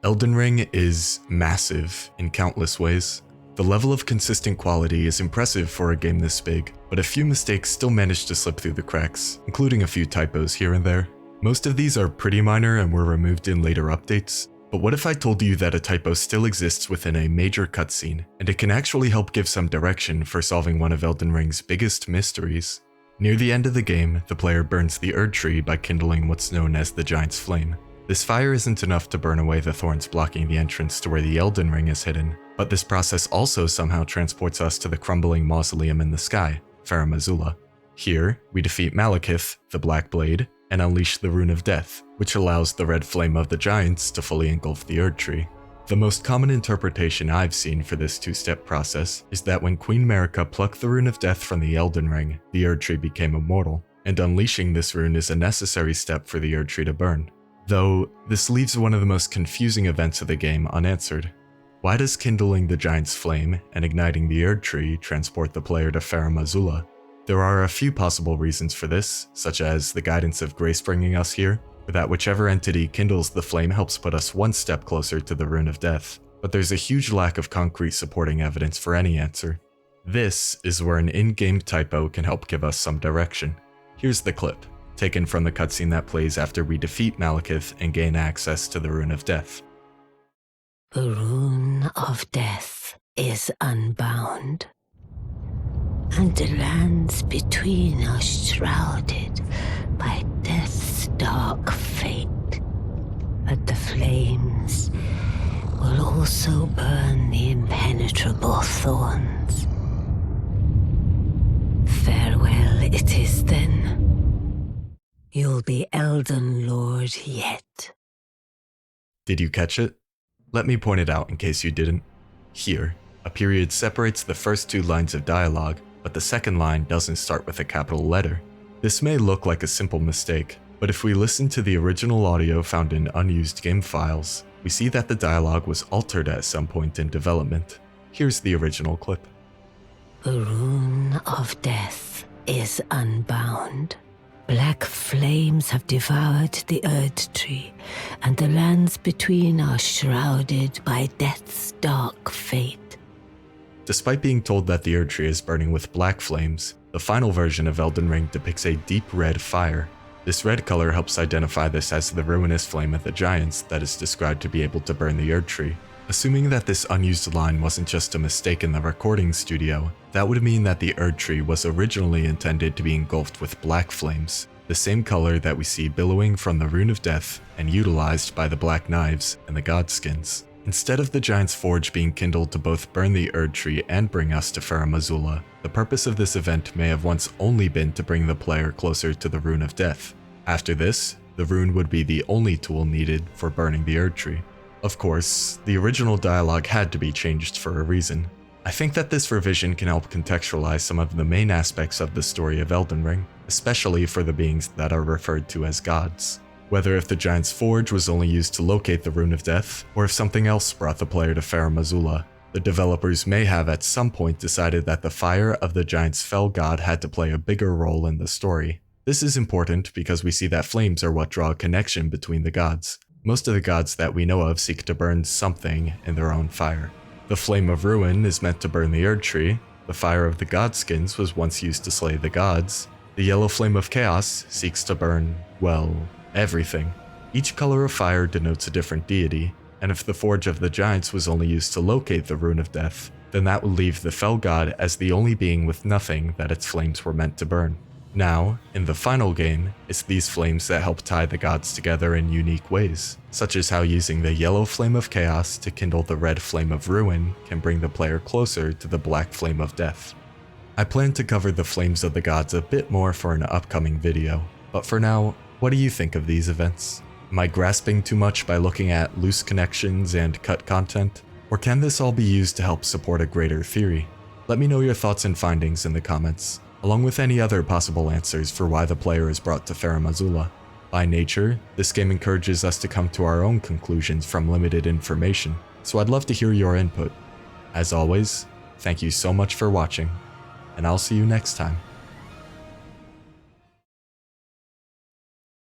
Elden Ring is massive in countless ways. The level of consistent quality is impressive for a game this big, but a few mistakes still manage to slip through the cracks, including a few typos here and there. Most of these are pretty minor and were removed in later updates, but what if I told you that a typo still exists within a major cutscene, and it can actually help give some direction for solving one of Elden Ring's biggest mysteries? Near the end of the game, the player burns the Erdtree by kindling what's known as the Giant's Flame. This fire isn't enough to burn away the thorns blocking the entrance to where the Elden Ring is hidden, but this process also somehow transports us to the crumbling mausoleum in the sky, Farum Azula. Here, we defeat Malekith, the Black Blade, and unleash the Rune of Death, which allows the red flame of the giants to fully engulf the Erdtree. The most common interpretation I've seen for this two-step process is that when Queen Marika plucked the Rune of Death from the Elden Ring, the Erdtree became immortal, and unleashing this rune is a necessary step for the Erdtree to burn. Though, this leaves one of the most confusing events of the game unanswered. Why does kindling the Giant's Flame and igniting the Erdtree transport the player to Farum Azula? There are a few possible reasons for this, such as the guidance of grace bringing us here, or that whichever entity kindles the flame helps put us one step closer to the Rune of Death, but there's a huge lack of concrete supporting evidence for any answer. This is where an in-game typo can help give us some direction. Here's the clip, taken from the cutscene that plays after we defeat Malekith and gain access to the Rune of Death. The Rune of Death is unbound, and the lands between are shrouded by death's dark fate. But the flames will also burn the impenetrable thorns. Farewell it is then. You'll be Elden Lord yet. Did you catch it? Let me point it out in case you didn't. Here, a period separates the first two lines of dialogue, but the second line doesn't start with a capital letter. This may look like a simple mistake, but if we listen to the original audio found in unused game files, we see that the dialogue was altered at some point in development. Here's the original clip. The Rune of Death is unbound. Black flames have devoured the Erdtree, and the lands between are shrouded by death's dark fate. Despite being told that the Erdtree is burning with black flames, the final version of Elden Ring depicts a deep red fire. This red color helps identify this as the ruinous flame of the giants that is described to be able to burn the Erdtree. Assuming that this unused line wasn't just a mistake in the recording studio, that would mean that the Erdtree was originally intended to be engulfed with black flames, the same color that we see billowing from the Rune of Death and utilized by the Black Knives and the Godskins. Instead of the Giant's Forge being kindled to both burn the Erdtree and bring us to Farum Azula, the purpose of this event may have once only been to bring the player closer to the Rune of Death. After this, the rune would be the only tool needed for burning the Erdtree. Of course, the original dialogue had to be changed for a reason. I think that this revision can help contextualize some of the main aspects of the story of Elden Ring, especially for the beings that are referred to as gods. Whether if the Giant's Forge was only used to locate the Rune of Death, or if something else brought the player to Farum Azula, the developers may have at some point decided that the fire of the Giant's fell god had to play a bigger role in the story. This is important because we see that flames are what draw a connection between the gods. Most of the gods that we know of seek to burn something in their own fire. The Flame of Ruin is meant to burn the Erdtree, the fire of the Godskins was once used to slay the gods, the Yellow Flame of Chaos seeks to burn, well, everything. Each color of fire denotes a different deity, and if the Forge of the Giants was only used to locate the Rune of Death, then that would leave the Fell God as the only being with nothing that its flames were meant to burn. Now, in the final game, it's these flames that help tie the gods together in unique ways, such as how using the Yellow Flame of Chaos to kindle the Red Flame of Ruin can bring the player closer to the Black Flame of Death. I plan to cover the flames of the gods a bit more for an upcoming video, but for now, what do you think of these events? Am I grasping too much by looking at loose connections and cut content? Or can this all be used to help support a greater theory? Let me know your thoughts and findings in the comments, along with any other possible answers for why the player is brought to Farum Azula. By nature, this game encourages us to come to our own conclusions from limited information, so I'd love to hear your input. As always, thank you so much for watching, and I'll see you next time.